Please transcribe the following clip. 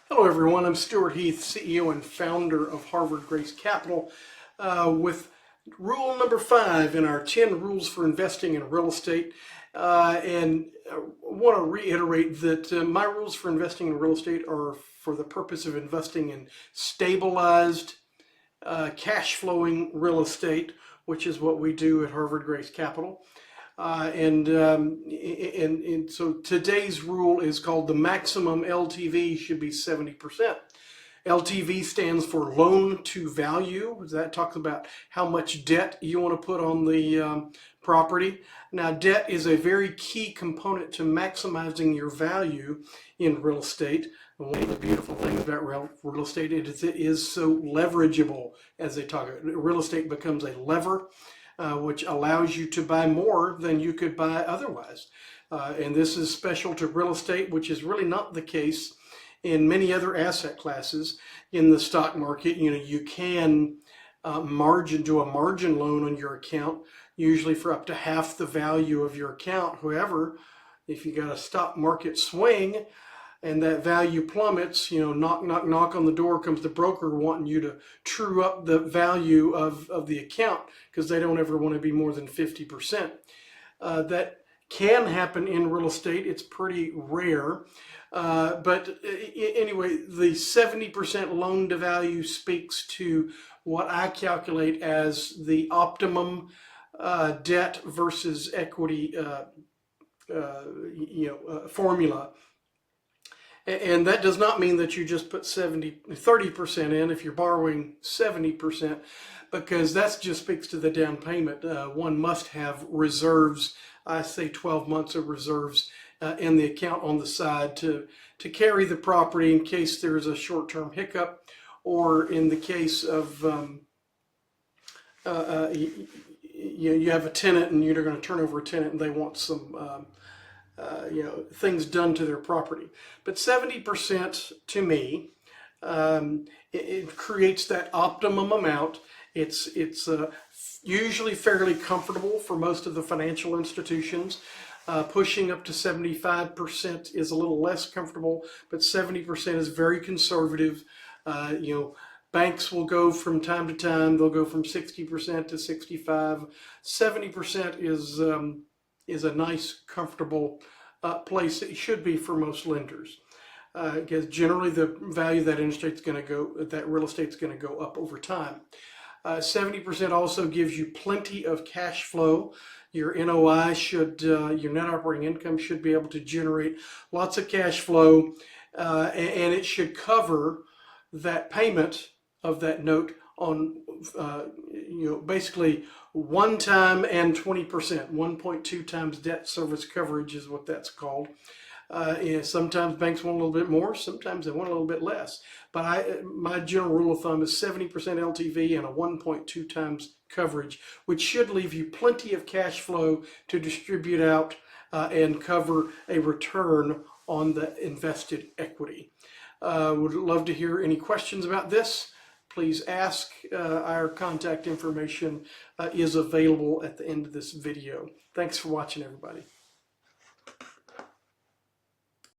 Hello everyone, I'm Stewart Heath, CEO and founder of Harvard Grace Capital, with rule number 5 in our 10 rules for investing in real estate. And I want to reiterate that my rules for investing in real estate are for the purpose of investing in stabilized, cash flowing real estate, which is what we do at Harvard Grace Capital. And so today's rule is called the maximum LTV should be 70%. LTV stands for loan to value. That talks about how much debt you want to put on the property. Now, debt is a very key component to maximizing your value in real estate. And one of the beautiful things about real estate is it is so leverageable, as they talk about. Real estate becomes a lever, which allows you to buy more than you could buy otherwise. And this is special to real estate, which is really not the case in many other asset classes. In the stock market, you can do a margin loan on your account, usually for up to half the value of your account. However, if you got a stock market swing and that value plummets, knock, knock, knock on the door comes the broker wanting you to true up the value of the account because they don't ever want to be more than 50%. That can happen in real estate. It's pretty rare. But anyway, the 70% loan to value speaks to what I calculate as the optimum debt versus equity formula. And that does not mean that you just put 30% in if you're borrowing 70%, because that just speaks to the down payment. One must have reserves, I say 12 months of reserves in the account on the side to carry the property in case there's a short-term hiccup, or in the case of you have a tenant and you're going to turn over a tenant and they want some things done to their property. But 70% to me, it creates that optimum amount. It's usually fairly comfortable for most of the financial institutions. Pushing up to 75% is a little less comfortable, but 70% is very conservative. Banks will go from time to time. They'll go from 60% to 65%. 70% is a nice, comfortable place it should be for most lenders, because generally the value of that real estate's going to go up over time. 70% also gives you plenty of cash flow. Your NOI your net operating income should be able to generate lots of cash flow, and it should cover that payment of that note on basically 1 time and 20%. 1.2 times debt service coverage is what that's called. Sometimes banks want a little bit more, sometimes they want a little bit less. But my general rule of thumb is 70% LTV and a 1.2 times coverage, which should leave you plenty of cash flow to distribute out and cover a return on the invested equity. Would love to hear any questions about this. Please ask. Our contact information is available at the end of this video. Thanks for watching, everybody.